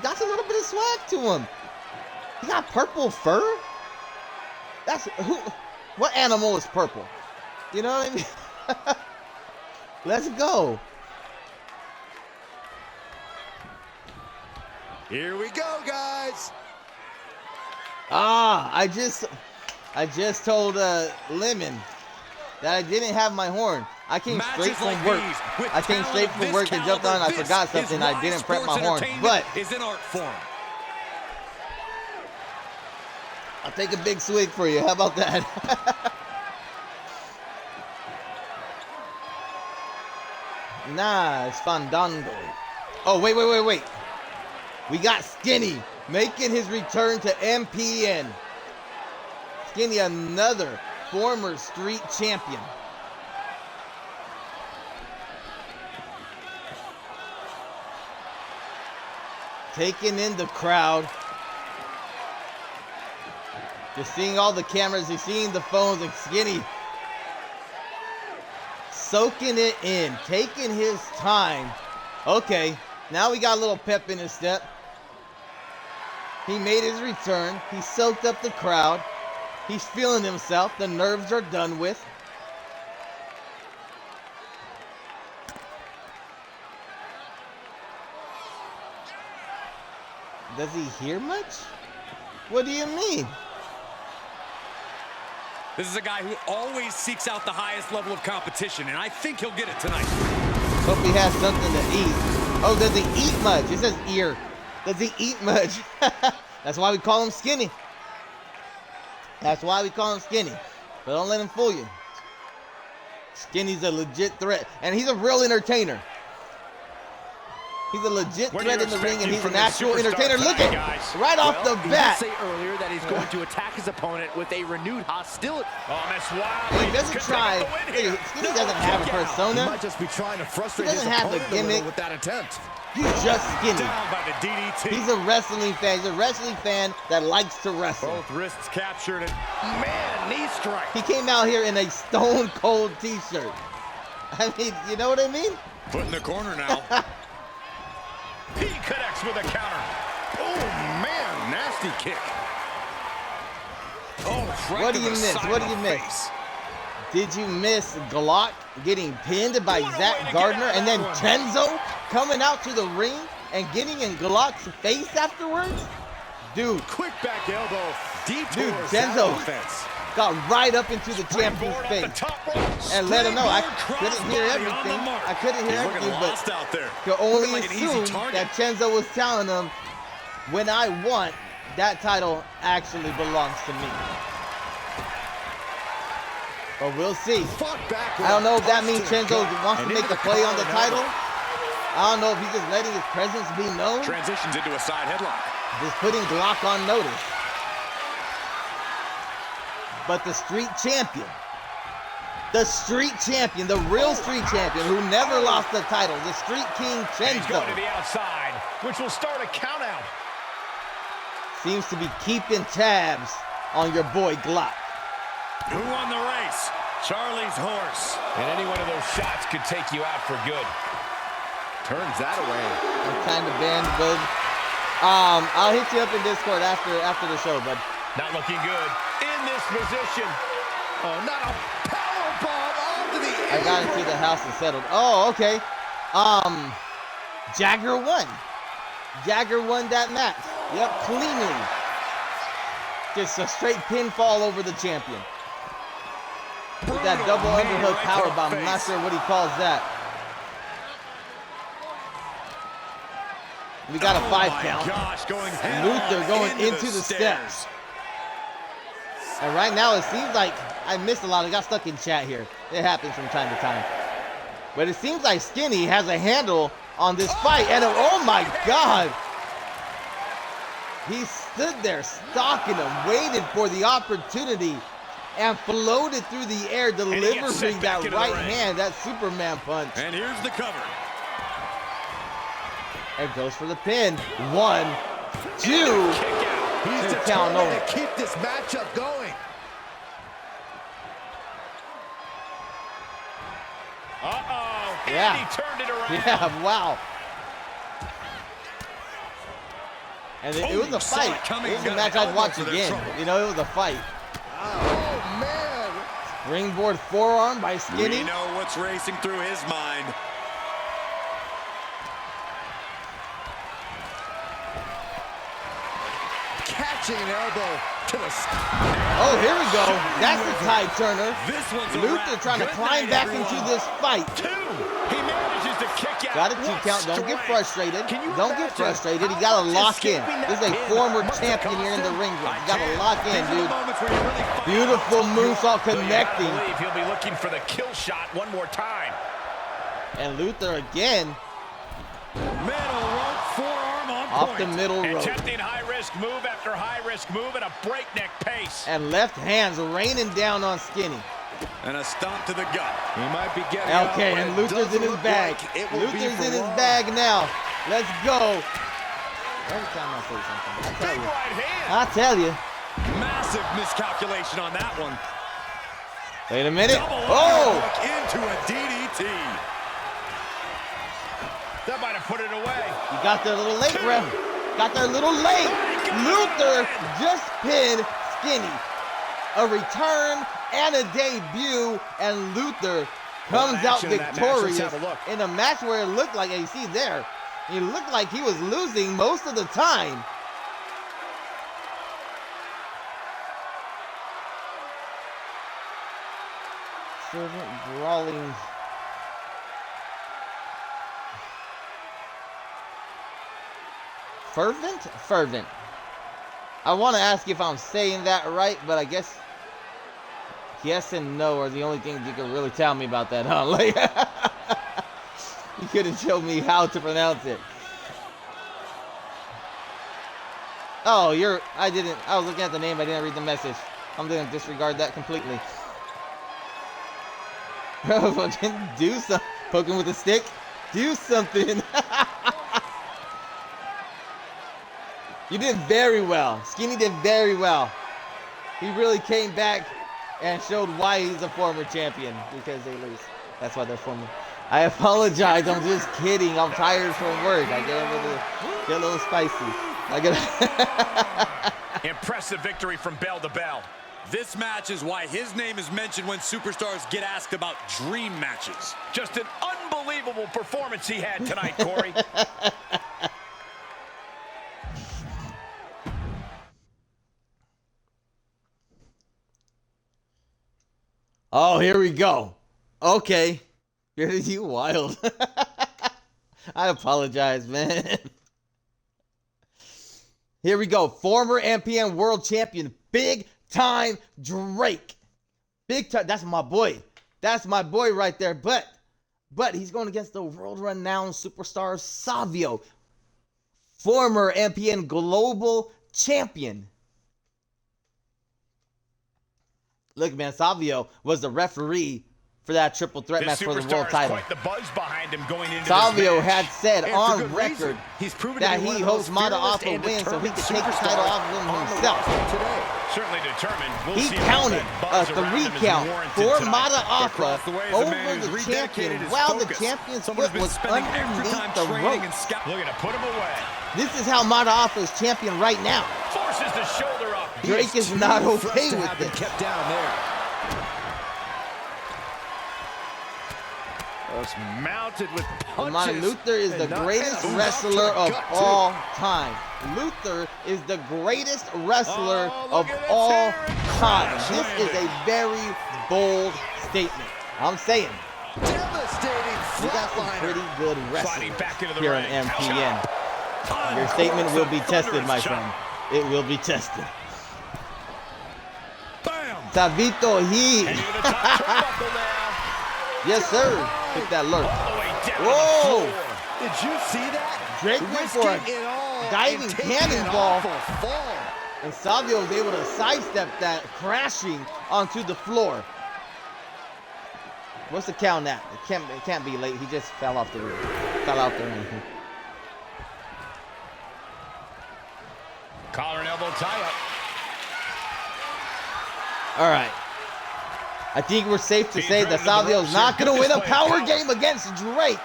got a little bit of swag to him. He got purple fur? What animal is purple? You know what I mean? Let's go. Here we go, guys. I just told Lemon that I didn't have my horn. I came straight from work. I came straight from work and jumped on. I forgot something. I didn't prep my horn, but is an art form. I'll take a big swig for you. How about that? Nice fandango. Oh, wait. We got Skinny making his return to MPN. Skinny, another former street champion. Taking in the crowd. You're seeing all the cameras, you're seeing the phones, and Skinny soaking it in, taking his time. Okay, now we got a little pep in his step. He made his return. He soaked up the crowd. He's feeling himself. The nerves are done with. Does he hear much? What do you mean? This is a guy who always seeks out the highest level of competition, and I think he'll get it tonight. Hope he has something to eat. Oh, does he eat much? It says ear. Does he eat much? That's why we call him Skinny. That's why we call him Skinny. But don't let him fool you. Skinny's a legit threat, and he's a real entertainer. He's a legit threat in the ring, and he's an actual entertainer. Look at right off the bat. He did say earlier that he's going to attack his opponent with a renewed hostility. Oh, that's wild. He doesn't try. Skinny doesn't have a persona. He might just be trying to frustrate He doesn't his have the opponent a little gimmick. with that attempt. He's just Skinny. Down by the DDT. He's a wrestling fan. He's a wrestling fan that likes to wrestle. Both wrists captured and man, knee strike. He came out here in a Stone Cold t-shirt. I mean, you know what I mean? Put in the corner now. He connects with a counter. Oh, man, nasty kick. Oh, right What do to you the miss? side What of do you the miss? face. Did you miss Glock getting pinned by What a way Zach to Gardner get out and of then that Chenzo coming out to the ring and getting in Glock's face afterwards? Dude, Quick back elbow. Dude, Detours Chenzo. that offense. got right up into the champion's Springboard off the face top rope. and let him know. I Springboard couldn't hear crossbody on the everything. mark. I couldn't hear He's looking everything, but lost out there. could only Looking like an easy assume target. that Chenzo was telling him, when I want, that title actually belongs to me. But we'll see. Fought back with I don't know a if that punch means to the Chenzo gut wants and to make into a play on the collar and title. elbow. I don't know if he's just letting his presence be known, Transitions into a side headlock. just putting Glock on notice. But the street champion, the real street champion who never lost the title, the Street King He's Chenzo, going to the outside, which will start a count out. seems to be keeping tabs on your boy Glock. Who won the race? Charlie's horse. And any one of those shots could take you out for good. Turns that away. I'm kind of banned, bud. I'll hit you up in Discord after the show, bud. Not looking good in this position. Oh, not a powerbomb onto the I got into the house and settled. Oh, okay. Jagger won. Jagger won that match. Yep, cleanly. Just a straight pinfall over the champion. With that double underhook powerbomb. I'm not sure what he calls that. We got a 5 count. Gosh, going Luther going into the steps. And right now it seems like I missed a lot. I got stuck in chat here. It happens from time to time. But it seems like Skinny has a handle on this fight. And oh my God. He stood there stalking him, waited for the opportunity, and floated through the air, delivering that right hand, that Superman punch. And here's the cover. And goes for the pin. 1, 2. He's determined over. to keep this matchup going. Uh-oh. Yeah. And he turned it around. Yeah, wow. And it was a fight. It was a match I'd watch again. You know, it was a fight. Oh, man. Springboard forearm by Skinny. We know what's racing through his mind. Catching an elbow to the Oh, here we go. That's the tide turner. This one's a Luther wrap. trying to Good climb night, back everyone. into this fight. 2. He manages to kick out. Got a 2 What count. Don't get strength. frustrated. Can you Don't get imagine frustrated. He how got to much lock in. escaping This is that a pin former must have champion here in the cost ring. him? You got to lock in, These are the dude. moments where you really find Beautiful out. moonsault So you gotta connecting. believe he'll be looking for the kill shot one more time. And Luther again Middle rope forearm on off point. the middle rope. Attempting high-risk move after high-risk move at a breakneck pace. And left hands raining down on Skinny. And a stomp to the gut. He might be getting out, Okay, but and it Luther's in doesn't his look bag. like it will be Luther's for in his long. bag now. Let's go. Every time I say something, I tell Big you. right hand. I tell you. Massive miscalculation on that one. Wait a minute. Double Oh! underhook into a DDT. That might have put it away. You got there a little late, ref. Got there a little late. Luther just pinned Skinny. A return and a debut, and Luther comes out action in that match. Let's victorious have a look. in a match where it looked like, you see there, it looked like he was losing most of the time. Fervent brawling. Fervent? Fervent. I want to ask you if I'm saying that right, but I guess yes and no are the only things you can really tell me about that, huh? Like, you couldn't show me how to pronounce it. Oh, I was looking at the name, I didn't read the message. I'm gonna disregard that completely. Bro, fucking do something. Poking with a stick? Do something. You did very well. Skinny did very well. He really came back and showed why he's a former champion, because they lose. That's why they're former. I apologize. I'm just kidding. I'm tired from work. I get a little spicy. Impressive victory from bell to bell. This match is why his name is mentioned when superstars get asked about dream matches. Just an unbelievable performance he had tonight, Corey. Oh, here we go. Okay. You wild. I apologize, man. Here we go. Former MPN World Champion, Big Time Drake. Big time. That's my boy. That's my boy right there. But he's going against the world-renowned superstar Savio. Former MPN Global Champion. Look, man, Savio was the referee for that triple threat match for the world title. Quite the buzz behind him going into Savio this match. had said And for on good record reason. He's proven that to be one he of the hopes most Mata fearless Alpha and wins so he determined can take the superstars title off of him on the himself. roster today. Certainly determined. We'll He see if counted that a buzz around 3 him is count warranted for tonight. Mata Alpha Across the way is a over man the who's champion rededicated his while the focus. champion's Someone foot who's was been spending extra underneath time the training and ropes. Looking to put him away. This is how Mata Alpha is champion right now. Forces the shoulder up. Drake is not Too fresh okay to with have him this. kept down there. Just mounted with Martin punches. Luther is the and not- greatest and a wrestler boot to the of gut, too. all time. Luther is the greatest wrestler Oh, of look at this all here. time. Crash This is a landing. very bold statement. I'm saying Devastating we got some flatliner. pretty good Sliding wrestling back into the here ring. in MPN. Chop. Your statement will be tested, Thunderous my chop. friend. It will be tested. Bam! Savito he. And into the top turnbuckle now. Yes, sir. Hit that lurk. All the way down to the Whoa. floor. Did you see that? Drake went for a diving cannonball, fall. and Savio was able to sidestep that, crashing onto the floor. What's the count at? It can't be late. He just fell off the ring. Fell out the ring. Collar and elbow tie-up. All right. I think we're safe to say that Savio's not going to win a power game against Drake.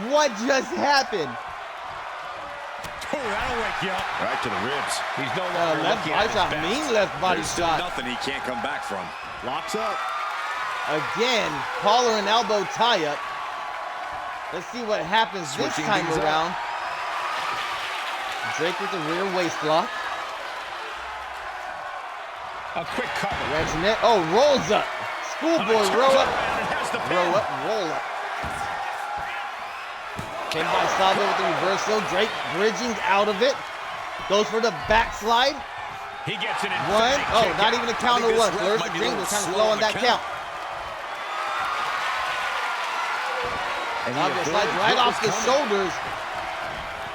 What just happened? Oh, that'll wake you up. Right to the ribs. He's no longer Left looking body at his shot, best. mean left body There's still shot. nothing he can't come back from. Locks up. Again, collar and elbow tie-up. Let's see what happens this Switching time things up. around. Drake with the rear waist lock. A quick cover. Wrenching it. Oh, rolls up. Schoolboy roll up. Roll up, roll up. Came by Savio with the reversal. Drake bridging out of it. Goes for the backslide. He gets it in. One. Oh, not even a count of this one. ref Fleurs might the be a Dream little was kind of slow slow on on the that count. count. And Savio slides right off the shoulders.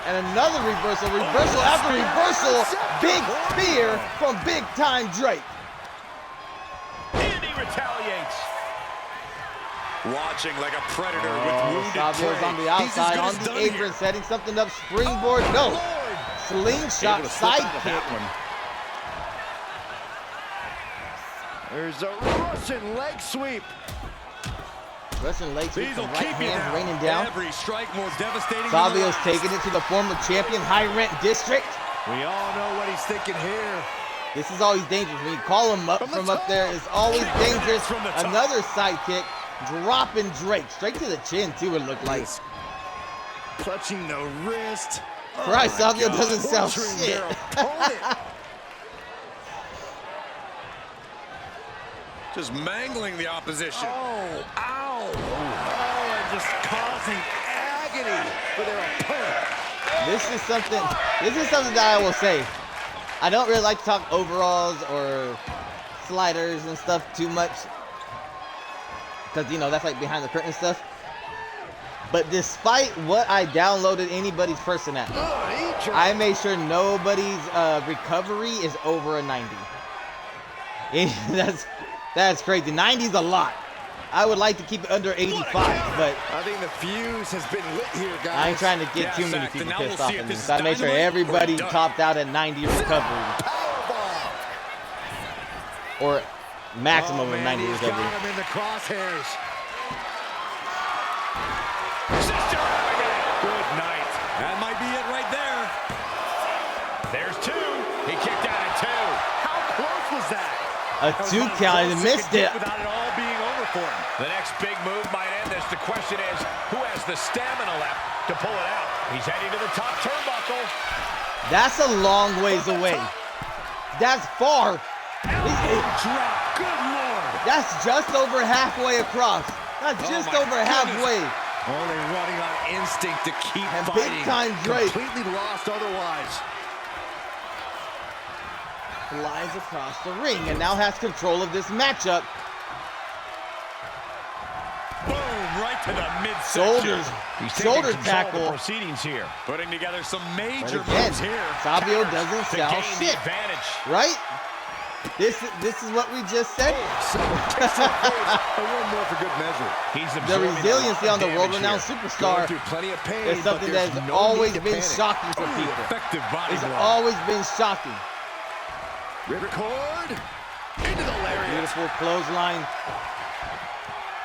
And another reversal. Reversal after reversal. Big spear from big time Drake. And he retaliates. Watching like a predator with wounded Savio's prey. on the He's as outside, good on as the done apron, here. setting something up. Springboard, no. Slingshot Able to slip out of sidekick. that one. There's a Russian leg sweep. Russian leg sweep These from will right keep you hand down. raining down. Every strike more devastating. Savio's than the last. taking it to the former champion, high rent district. We all know what he's thinking here. This is always dangerous. When you call him up from up there, it's always dangerous. From the top. Another sidekick, dropping Drake. Straight to the chin, too, it looked like. Clutching the wrist. Christ, my Savio God. doesn't sell Torturing shit. their opponent. Just mangling the opposition. Oh, ow. Oh, and just causing agony for their opponent. This is something that I will say. I don't really like to talk overalls or sliders and stuff too much. Because, you know, that's like behind the curtain stuff. But despite what I downloaded anybody's person at, I made sure nobody's recovery is over a 90. That's crazy. 90's a lot. I would like to keep it under 85, but I think the fuse has been lit here, guys. I ain't trying to get Yeah, too many Zach, people now pissed we'll off see if at me. this So I is made sure dynamite or everybody done. topped out at 90 recovery. Powerbomb. Or maximum Oh, of man, 90 he's recovery. got him in the crosshairs. Sister Abigail. Good night. That might be it right there. There's two. He kicked out at two. How close was that? A 2 count and missed it. Without it all being over for him. The next big move might end this. The question is, who has the stamina left to pull it out? He's heading to the top turnbuckle. That's a long ways away. That's far. Drop. Good Lord. That's just over halfway across. That's Oh just my over goodness. halfway. Only running on instinct to keep And fighting. big time Drake Completely lost otherwise. flies across the ring and now has control of this matchup. Boom. Right to the midsection. Shoulders, He's taking shoulder control of the tackle. proceedings here. Putting together some But major again, moves here. Savio doesn't To sell gain the shit, advantage. right? This is what we just said. A one more for good measure. He's The absorbing a lot resiliency of on the damage world-renowned here. Going superstar through plenty of pain, is something but there's that's no always need to been panic. shocking for people. Effective body It's blow. always been shocking. Ripcord into the lariat. Beautiful clothesline.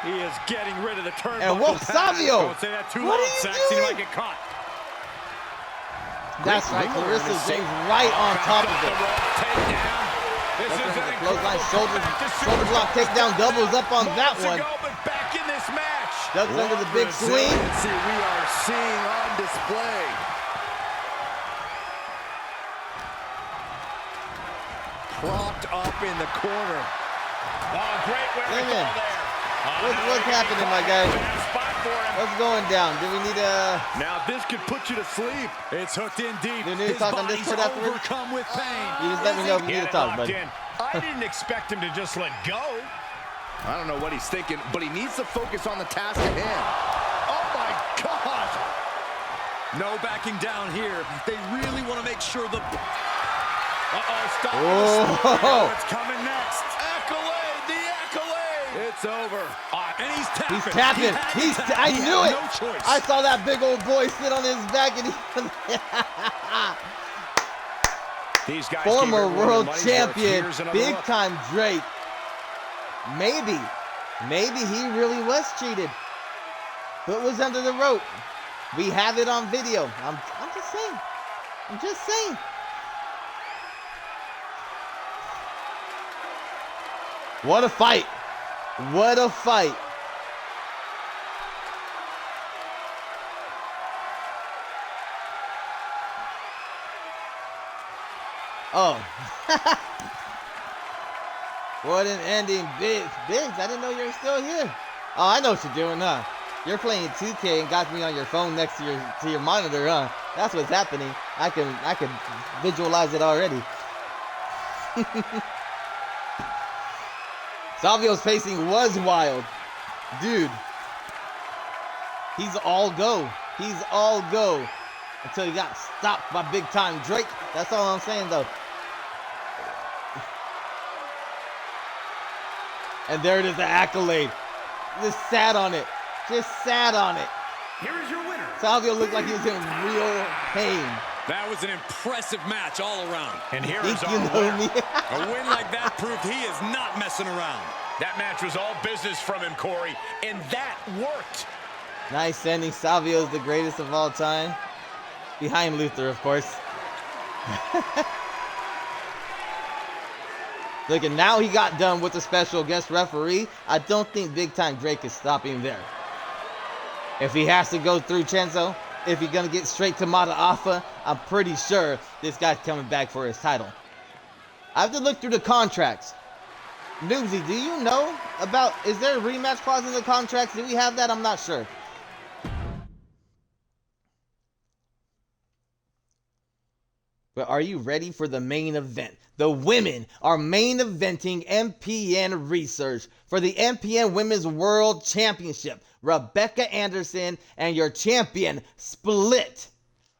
He is getting rid of the turnbuckle. And whoa, Savio! Don't say that too What loud, are you Saxon. He doing? might get caught. That's right, Great Clarissa move. James right on top of The it. rope takedown. This That's is right, an the clothesline, incredible shoulder comeback to block superstar. takedown, doubles up on that Moments one. ago, but back in this match. Ducks under the big swing. Resiliency we are seeing on display. Propped up in the corner. Oh, great wherewithal Listen, there. what's happening, my guy? Spot for him. What's going down? Do we need a... Now this could put you to sleep. It's hooked in deep. Do we need to His talk on body's Discord afterwards? overcome with pain. You just let me know if you He need had to it talk, locked buddy. in. I didn't expect him to just let go. I don't know what he's thinking, but he needs to focus on the task at hand. Oh my gosh! No backing down here. They really want to make sure the... Stop. Oh, What's coming next? Accolade, the accolade. It's over. And he's tapping. he's tapping. I He knew had it. no choice. I saw that big old boy sit on his back, and he These guys former gave everyone world their money's worth. champion, Here's another big look. time Drake. Maybe he really was cheated. Foot was under the rope. We have it on video. I'm just saying. I'm just saying. What a fight. What a fight. Oh. What an ending. Biggs, I didn't know you were still here. Oh, I know what you're doing, huh? You're playing 2K and got me on your phone next to your monitor, huh? That's what's happening. I can visualize it already. Savio's pacing was wild. Dude. He's all go. He's all go. Until he got stopped by big time Drake. That's all I'm saying though. And there it is, the accolade. Just sat on it. Just sat on it. Here is your winner. Salvio looked like he was in real pain. That was an impressive match all around. And here Think is you our know winner. me? A win like that proved he is not messing around. That match was all business from him, Corey, and that worked. Nice ending. Salvio is the greatest of all time. Behind Luther, of course. Look, and now he got done with the special guest referee. I don't think big time Drake is stopping there. If he has to go through Chenzo, if he's going to get straight to Mata Alpha, I'm pretty sure this guy's coming back for his title. I have to look through the contracts. Noobsy, do you know about, is there a rematch clause in the contracts? Do we have that? I'm not sure. But are you ready for the main event? The women are main eventing MPN Resurge for the MPN Women's World Championship. Rebecca Anderson and your champion split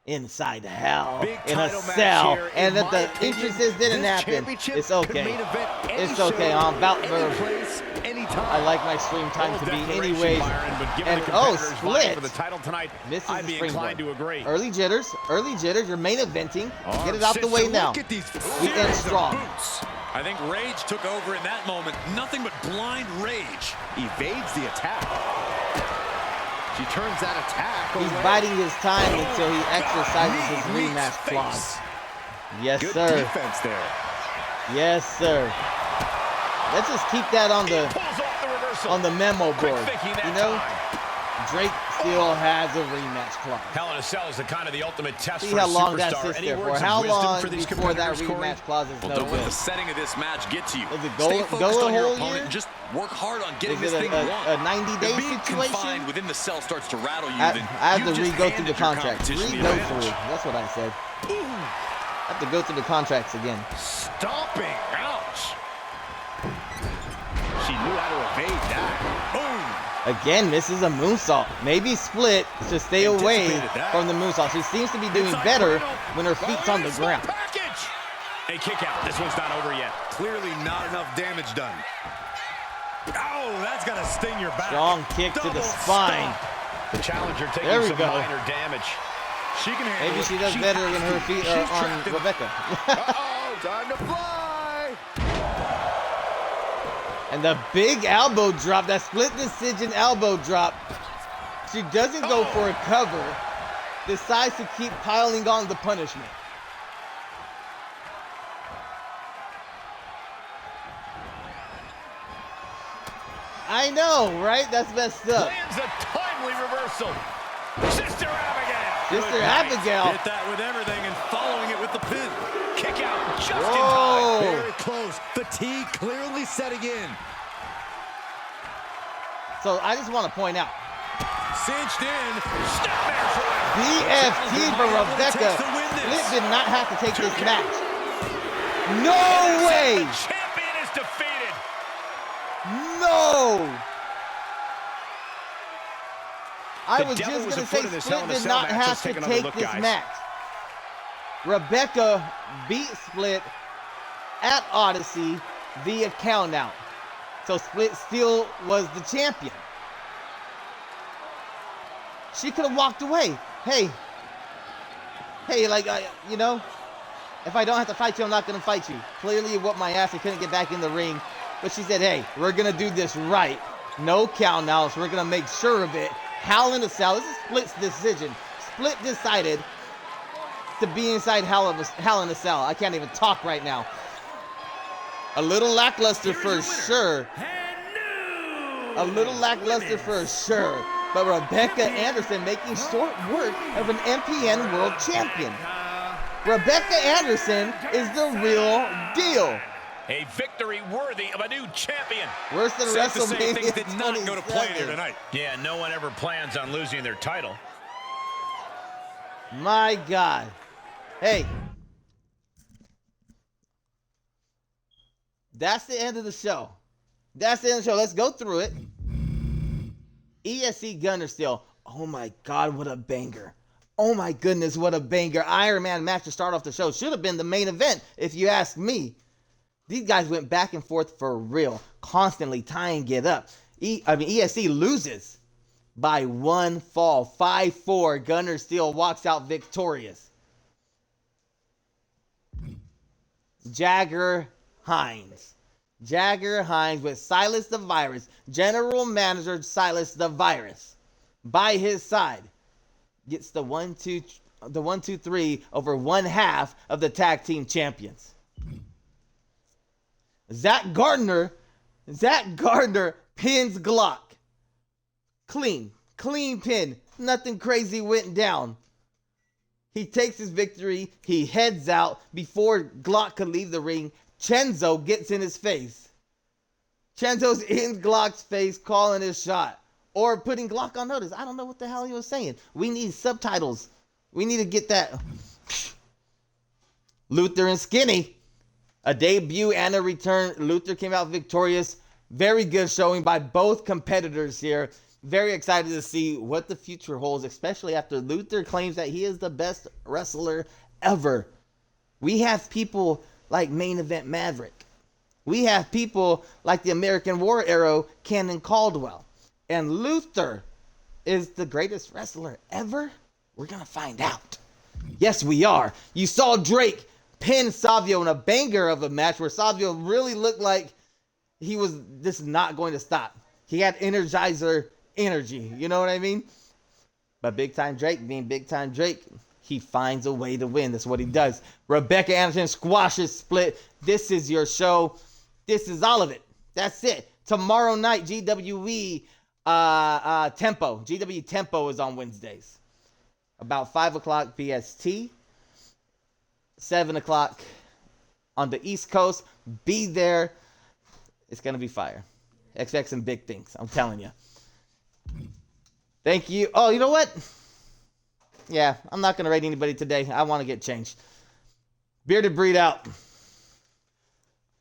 inside hell Big in a title match cell. here. And In that my the opinion, entrances didn't this happen. championship It's could okay. main event any It's okay. show, I'm about any place, anytime. I like my stream time to be Declaration, anyways. Byron, but given And the oh, competitors vying split. for the title tonight, Misses I'd the be inclined springboard. to agree. Early jitters. You're main eventing. Arm Get it out the way system. now. Look at these We end series of strong. boots. I think rage took over in that moment. Nothing but blind rage. Evades the attack. She turns that attack He's away. biding his time until he exercises his Knee meets rematch face. clause. Yes, Good sir. defense there. Yes, sir. Let's just keep that on He the pulls off the reversal. memo Quick board. thinking that You know, time. Drake still has a rematch clause. Hell in a Cell is the kind of the ultimate test See for how a long that superstar. sits Any there for. words of How wisdom long for these before that competitors, Corey? rematch clause is Well, no don't let good? the setting of this match get to you. Does it Stay go focused a on your whole opponent year? and just work hard on getting Is this it thing won. a 90-day If being situation? confined within the cell starts to rattle you, I then have you to just re-go through handed the your contracts. competition the Re-go advantage. through. That's what I said. I have to go through the contracts again. Stomping. Ouch. She knew how to evade that. Boom. Again, misses a moonsault. Maybe split to stay away Anticipated that. from the moonsault. She seems to be doing Inside better cradle. when her feet's on the ground. Package. A kick out. This one's not over yet. Clearly not enough damage done. Oh, that's gonna sting your back. Strong kick to the Double spine. The challenger taking There we some go. minor damage. She can handle Maybe it. she does better when her feet are She's on trapped in- Rebecca. Uh-oh, time to fly. And the big elbow drop, that split decision elbow drop. She doesn't go for a cover. Decides to keep piling on the punishment. I know, right? That's messed up. Lands a timely reversal. Sister Abigail. Sister Good night. Abigail. Hit that with everything and following it with the pin. Kick out just in time. Whoa. Very close. Fatigue clearly setting in. So I just want to point out, Cinched in. Snapmare driver. BFT for Rebecca. takes to win this. Split did not have to take this match. No way! The champion is defeated. No! I was just going to say Split did not have to take this match. Rebecca beat Split at Odyssey via count-out. So Split still was the champion. She could have walked away. Hey, like, you know, if I don't have to fight you, I'm not going to fight you. Clearly, it whooped my ass. I couldn't get back in the ring. But she said, hey, we're going to do this right. No count-outs. We're going to make sure of it. Hell in a Cell. This is Split's decision. Split decided to be inside Hell in a Cell. I can't even talk right now. A little lackluster for sure. A little lackluster for sure. But Rebecca Anderson making short work of an MPN World Champion. Rebecca Anderson is the real deal. A victory worthy of a new champion. Worse than Safe to say WrestleMania things did not go to plan here 27. tonight. Yeah, no one ever plans on losing their title. My God. Hey. That's the end of the show. That's the end of the show. Let's go through it. ESC Gunner Steel. Oh my God, what a banger. Oh my goodness, what a banger. Iron Man match to start off the show. Should have been the main event, if you ask me. These guys went back and forth for real, constantly tying it up. ESC loses by one fall. 5-4. Gunner Steel walks out victorious. Jagger Hines. Jagger Hines with Silas the Virus, General Manager Silas the Virus, by his side, gets the 1-2-3 over one half of the tag team champions. Zach Gardner pins Glock. Clean pin. Nothing crazy went down. He takes his victory. He heads out before Glock could leave the ring. Chenzo gets in his face. Chenzo's in Glock's face calling his shot. Or putting Glock on notice. I don't know what the hell he was saying. We need subtitles. We need to get that. Luther and Skinny. A debut and a return. Luther came out victorious. Very good showing by both competitors here. Very excited to see what the future holds, especially after Luther claims that he is the best wrestler ever. We have people like Main Event Maverick. We have people like the American War Hero, Cannon Caldwell. And Luther is the greatest wrestler ever? We're going to find out. Yes, we are. You saw Drake pin Savio in a banger of a match where Savio really looked like he was just not going to stop. He had Energizer energy. You know what I mean? But Big Time Drake being Big Time Drake, he finds a way to win. That's what he does. Rebecca Anderson squashes Split. This is your show. This is all of it. That's it. Tomorrow night, GWE Tempo. GW Tempo is on Wednesdays. About 5 o'clock BST. 7 o'clock on the East Coast. Be there. It's going to be fire. Expect some big things. I'm telling you. Thank you. Oh, you know what? Yeah, I'm not going to rate anybody today. I want to get changed. Bearded Breed out.